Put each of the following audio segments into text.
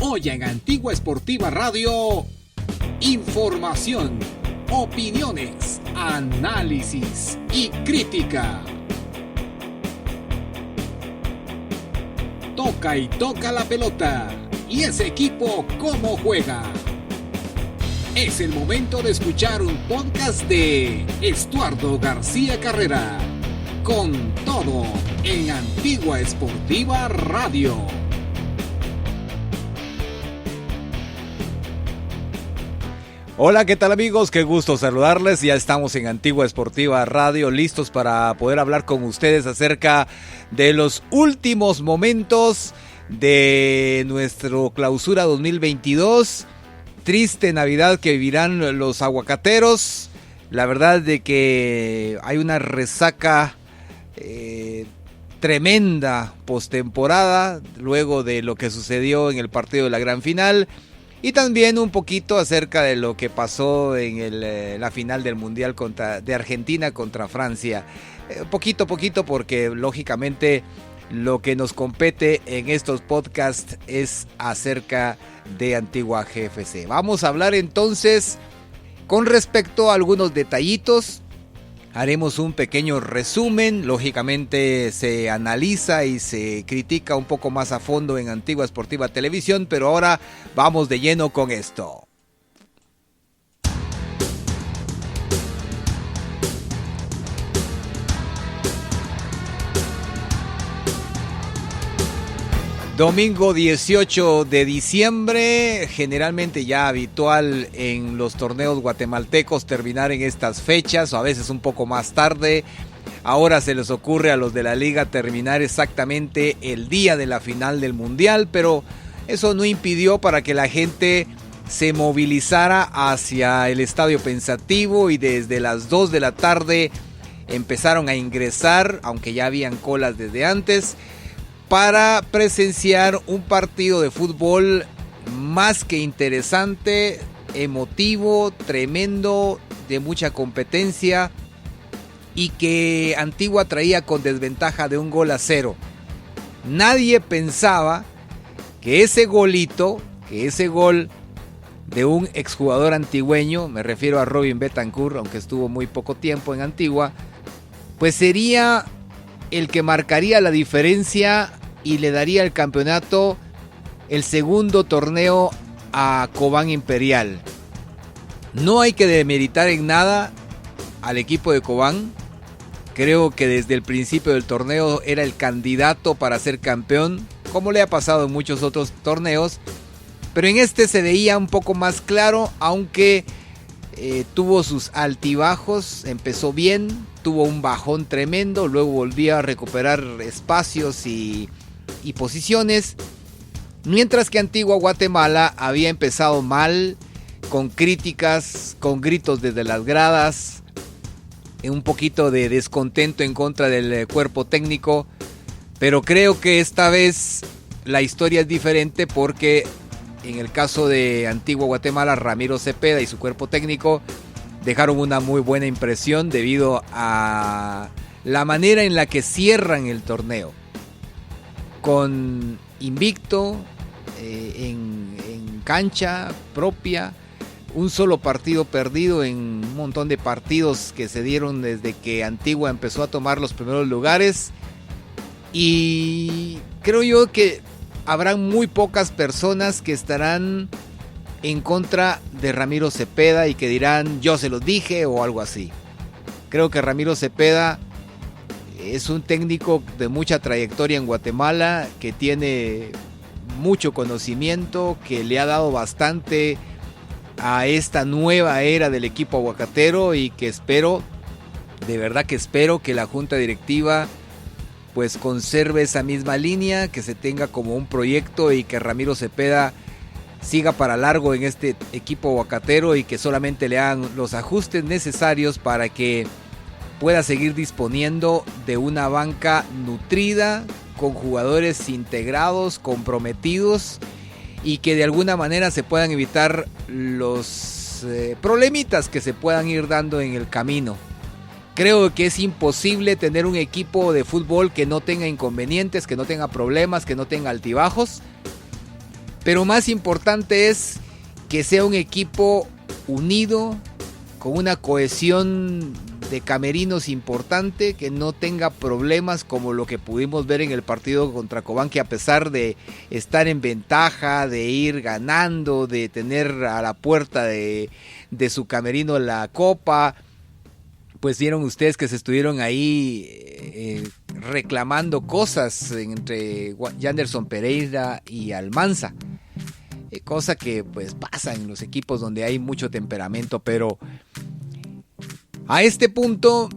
Hoy en Antigua Esportiva Radio, información, opiniones, análisis y crítica. Toca y toca la pelota. ¿Y ese equipo cómo juega? Es el momento de escuchar un podcast de Estuardo García Carrera. Con todo en Antigua Esportiva Radio. Hola, ¿qué tal amigos? Qué gusto saludarles. Ya estamos en Antigua Esportiva Radio, listos para poder hablar con ustedes acerca de los últimos momentos de nuestro clausura 2022. Triste Navidad que vivirán los aguacateros. La verdad de que hay una resaca tremenda postemporada luego de lo que sucedió en el partido de la gran final. Y también un poquito acerca de lo que pasó en la final del Mundial de Argentina contra Francia. Poquito porque lógicamente lo que nos compete en estos podcasts es acerca de Antigua GFC. Vamos a hablar entonces con respecto a algunos detallitos. Haremos un pequeño resumen, lógicamente se analiza y se critica un poco más a fondo en Antigua Esportiva Televisión, pero ahora vamos de lleno con esto. Domingo 18 de diciembre, generalmente ya habitual en los torneos guatemaltecos terminar en estas fechas o a veces un poco más tarde. Ahora se les ocurre a los de la liga terminar exactamente el día de la final del Mundial, pero eso no impidió para que la gente se movilizara hacia el Estadio Pensativo y desde las 2 de la tarde empezaron a ingresar, aunque ya habían colas desde antes, para presenciar un partido de fútbol más que interesante, emotivo, tremendo, de mucha competencia y que Antigua traía con desventaja de 1-0. Nadie pensaba que ese golito, que ese gol de un exjugador antigüeño, me refiero a Robin Betancourt, aunque estuvo muy poco tiempo en Antigua, pues sería el que marcaría la diferencia y le daría el campeonato, el segundo torneo a Cobán Imperial. No hay que demeritar en nada al equipo de Cobán. Creo que desde el principio del torneo era el candidato para ser campeón, como le ha pasado en muchos otros torneos. Pero en este se veía un poco más claro, aunque tuvo sus altibajos. Empezó bien, tuvo un bajón tremendo, luego volvió a recuperar espacios y posiciones, mientras que Antigua Guatemala había empezado mal, con críticas, con gritos desde las gradas, un poquito de descontento en contra del cuerpo técnico, pero creo que esta vez la historia es diferente porque en el caso de Antigua Guatemala, Ramiro Cepeda y su cuerpo técnico dejaron una muy buena impresión debido a la manera en la que cierran el torneo. Con invicto, en cancha propia, un solo partido perdido en un montón de partidos que se dieron desde que Antigua empezó a tomar los primeros lugares. Y creo yo que habrán muy pocas personas que estarán en contra de Ramiro Cepeda y que dirán yo se los dije o algo así. Creo que Ramiro Cepeda es un técnico de mucha trayectoria en Guatemala, que tiene mucho conocimiento, que le ha dado bastante a esta nueva era del equipo aguacatero y que de verdad que espero que la junta directiva pues conserve esa misma línea, que se tenga como un proyecto y que Ramiro Cepeda siga para largo en este equipo aguacatero y que solamente le hagan los ajustes necesarios para que pueda seguir disponiendo de una banca nutrida, con jugadores integrados, comprometidos y que de alguna manera se puedan evitar los problemitas que se puedan ir dando en el camino. Creo que es imposible tener un equipo de fútbol que no tenga inconvenientes, que no tenga problemas, que no tenga altibajos. Pero más importante es que sea un equipo unido, con una cohesión de camerinos importante, que no tenga problemas como lo que pudimos ver en el partido contra Cobán, que a pesar de estar en ventaja, de ir ganando, de tener a la puerta de su camerino la copa, pues vieron ustedes que se estuvieron ahí reclamando cosas entre Yanderson Pereira y Almanza, cosa que pues pasa en los equipos donde hay mucho temperamento. Pero a este punto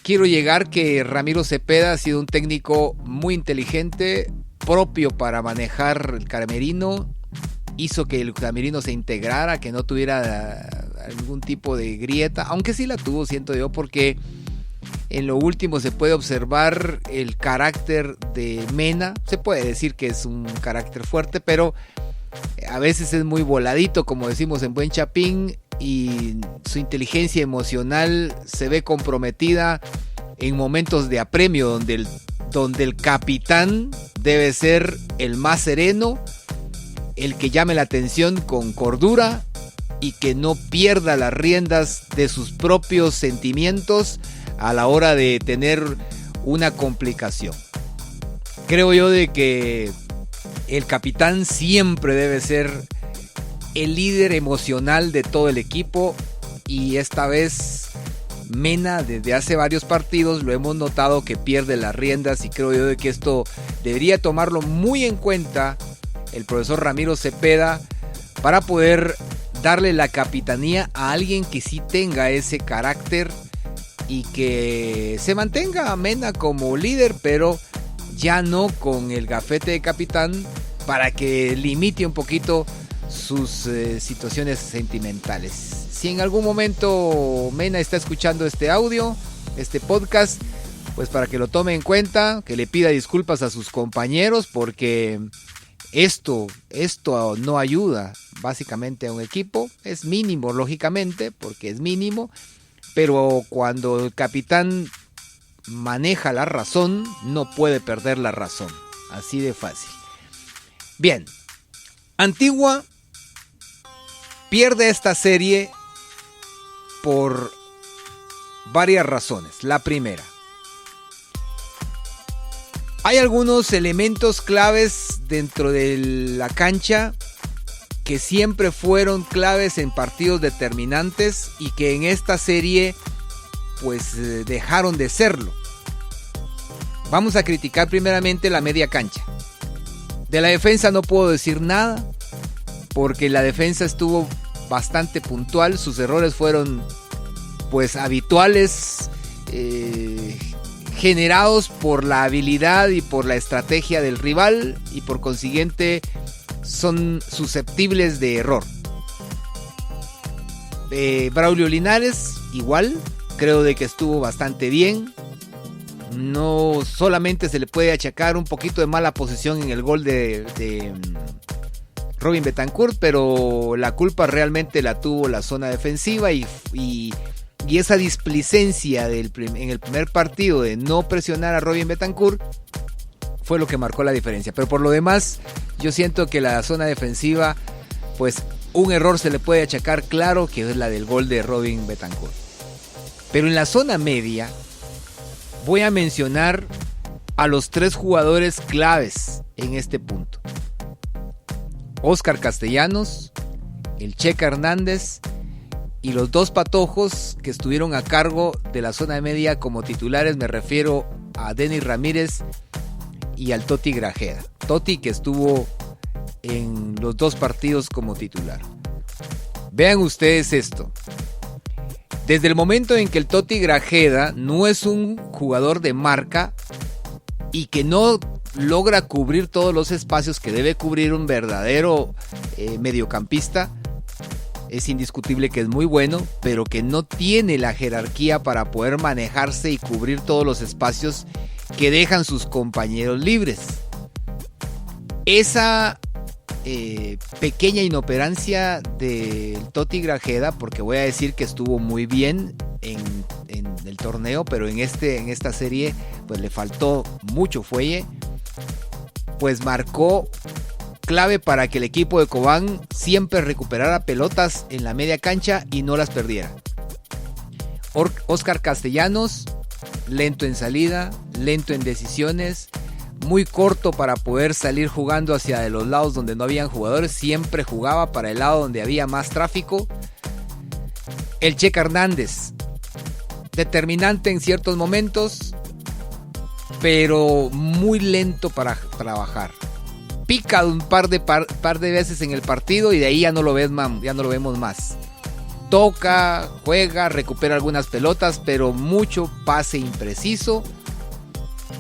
quiero llegar, que Ramiro Cepeda ha sido un técnico muy inteligente, propio para manejar el camerino, hizo que el camerino se integrara, que no tuviera algún tipo de grieta, aunque sí la tuvo, siento yo, porque en lo último se puede observar el carácter de Mena. Se puede decir que es un carácter fuerte, pero a veces es muy voladito, como decimos en buen chapín, y su inteligencia emocional se ve comprometida en momentos de apremio, donde el capitán debe ser el más sereno, el que llame la atención con cordura y que no pierda las riendas de sus propios sentimientos a la hora de tener una complicación. Creo yo de que el capitán siempre debe ser el líder emocional de todo el equipo, y esta vez Mena, desde hace varios partidos lo hemos notado que pierde las riendas, y creo yo de que esto debería tomarlo muy en cuenta el profesor Ramiro Cepeda para poder darle la capitanía a alguien que sí tenga ese carácter y que se mantenga Mena como líder, pero ya no con el gafete de capitán, para que limite un poquito sus situaciones sentimentales. Si en algún momento Mena está escuchando este audio, este podcast, pues para que lo tome en cuenta, que le pida disculpas a sus compañeros, porque esto no ayuda básicamente a un equipo. Es mínimo, lógicamente, porque es mínimo, pero cuando el capitán maneja la razón, no puede perder la razón, así de fácil. Bien, Antigua pierde esta serie por varias razones. La primera, hay algunos elementos claves dentro de la cancha que siempre fueron claves en partidos determinantes y que en esta serie pues dejaron de serlo. Vamos a criticar primeramente la media cancha. De la defensa no puedo decir nada, porque la defensa estuvo bastante puntual. Sus errores fueron pues habituales, generados por la habilidad y por la estrategia del rival, y por consiguiente son susceptibles de error. Braulio Linares igual, creo de que estuvo bastante bien. No solamente se le puede achacar un poquito de mala posición en el gol de Robin Betancourt, pero la culpa realmente la tuvo la zona defensiva y esa displicencia en el primer partido de no presionar a Robin Betancourt fue lo que marcó la diferencia. Pero por lo demás, yo siento que la zona defensiva, pues un error se le puede achacar claro, que es la del gol de Robin Betancourt. Pero en la zona media voy a mencionar a los 3 jugadores claves en este punto: Óscar Castellanos, el Checa Hernández y los 2 patojos que estuvieron a cargo de la zona media como titulares. Me refiero a Denis Ramírez y al Toti Grajeda. Toti, que estuvo en los 2 partidos como titular. Vean ustedes esto. Desde el momento en que el Toti Grajeda no es un jugador de marca y que no logra cubrir todos los espacios que debe cubrir un verdadero mediocampista, es indiscutible que es muy bueno, pero que no tiene la jerarquía para poder manejarse y cubrir todos los espacios que dejan sus compañeros libres. Esa pequeña inoperancia del Toti Grajeda, porque voy a decir que estuvo muy bien en el torneo, pero en esta serie pues le faltó mucho fuelle, pues marcó clave para que el equipo de Cobán siempre recuperara pelotas en la media cancha y no las perdiera. Oscar Castellanos, lento en salida, lento en decisiones, muy corto para poder salir jugando hacia los lados donde no habían jugadores, siempre jugaba para el lado donde había más tráfico. El Checa Hernández, determinante en ciertos momentos, pero muy lento para trabajar. Pica un par de veces en el partido y de ahí ya no lo vemos más. Toca, juega, recupera algunas pelotas, pero mucho pase impreciso.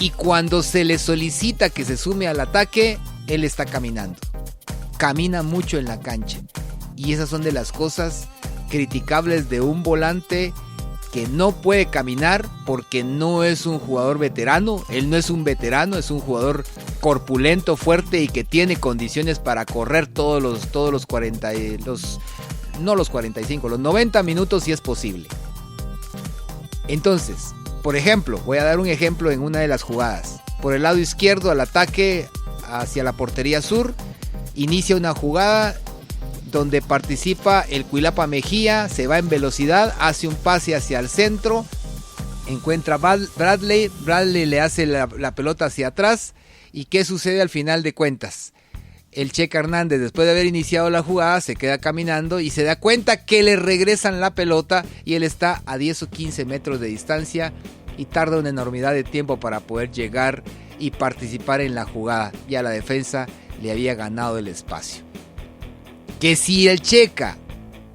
Y cuando se le solicita que se sume al ataque, él está caminando. Camina mucho en la cancha. Y esas son de las cosas criticables de un volante que no puede caminar porque no es un jugador veterano. Él no es un veterano, es un jugador corpulento, fuerte y que tiene condiciones para correr todos los 90 minutos si es posible. Entonces, por ejemplo, voy a dar un ejemplo en una de las jugadas. Por el lado izquierdo al ataque hacia la portería sur, inicia una jugada donde participa el Cuilapa Mejía, se va en velocidad, hace un pase hacia el centro, encuentra Bradley le hace la pelota hacia atrás. ¿Y qué sucede al final de cuentas? El Checa Hernández, después de haber iniciado la jugada, se queda caminando y se da cuenta que le regresan la pelota y él está a 10 o 15 metros de distancia y tarda una enormidad de tiempo para poder llegar y participar en la jugada. Ya la defensa le había ganado el espacio. Que si el Checa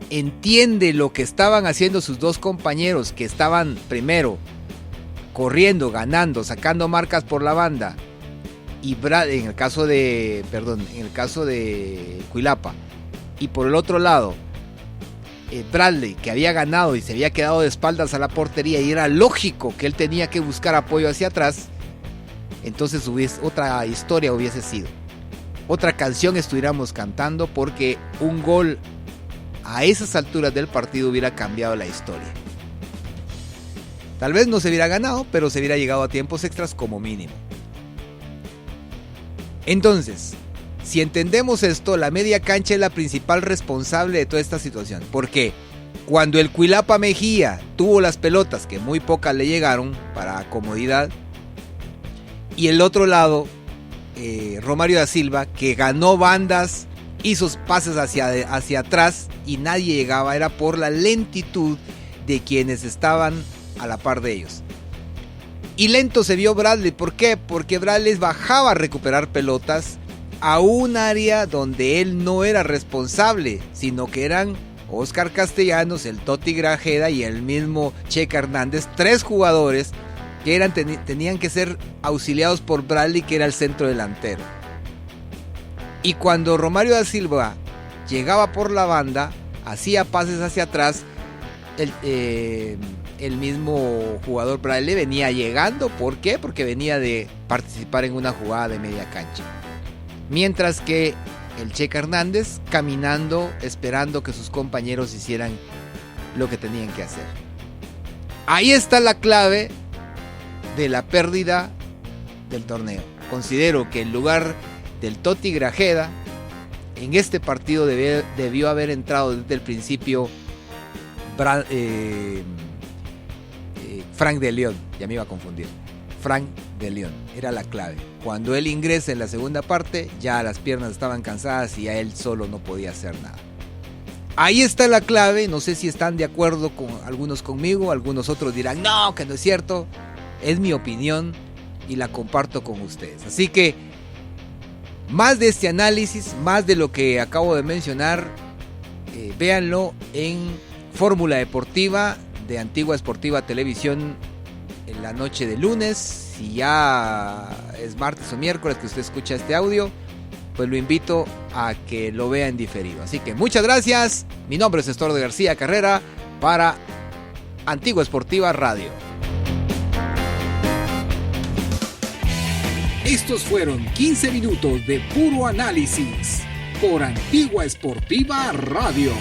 entiende lo que estaban haciendo sus dos compañeros, que estaban primero corriendo, ganando, sacando marcas por la banda, y en el caso de Cuilapa, y por el otro lado Bradley, que había ganado y se había quedado de espaldas a la portería y era lógico que él tenía que buscar apoyo hacia atrás, entonces otra historia hubiese sido, otra canción estuviéramos cantando, porque un gol a esas alturas del partido hubiera cambiado la historia. Tal vez no se hubiera ganado, pero se hubiera llegado a tiempos extras como mínimo. Entonces, si entendemos esto, la media cancha es la principal responsable de toda esta situación. Porque cuando el Cuilapa Mejía tuvo las pelotas, que muy pocas le llegaron para comodidad, y el otro lado, Romario da Silva, que ganó bandas, hizo pases hacia atrás y nadie llegaba, era por la lentitud de quienes estaban a la par de ellos. Y lento se vio Bradley. ¿Por qué? Porque Bradley bajaba a recuperar pelotas a un área donde él no era responsable, sino que eran Oscar Castellanos, el Toti Grajeda y el mismo Checa Hernández, 3 jugadores que tenían que ser auxiliados por Bradley, que era el centro delantero. Y cuando Romario da Silva llegaba por la banda, hacía pases hacia atrás, el mismo jugador Bradley venía llegando. ¿Por qué? Porque venía de participar en una jugada de media cancha. Mientras que el Checa Hernández caminando, esperando que sus compañeros hicieran lo que tenían que hacer. Ahí está la clave de la pérdida del torneo. Considero que en lugar del Toti Grajeda, en este partido debió haber entrado desde el principio Frank de León. Ya me iba a confundir. Frank de León era la clave. Cuando él ingresa en la segunda parte, ya las piernas estaban cansadas y a él solo no podía hacer nada. Ahí está la clave. No sé si están de acuerdo con algunos conmigo, algunos otros dirán no, que no es cierto. Es mi opinión y la comparto con ustedes. Así que más de este análisis, más de lo que acabo de mencionar, véanlo en Fórmula Deportiva de Antigua Esportiva Televisión en la noche de lunes. Si ya es martes o miércoles que usted escucha este audio, pues lo invito a que lo vea en diferido. Así que muchas gracias. Mi nombre es Estuardo García Carrera para Antigua Esportiva Radio. Estos fueron 15 minutos de puro análisis por Antigua Esportiva Radio.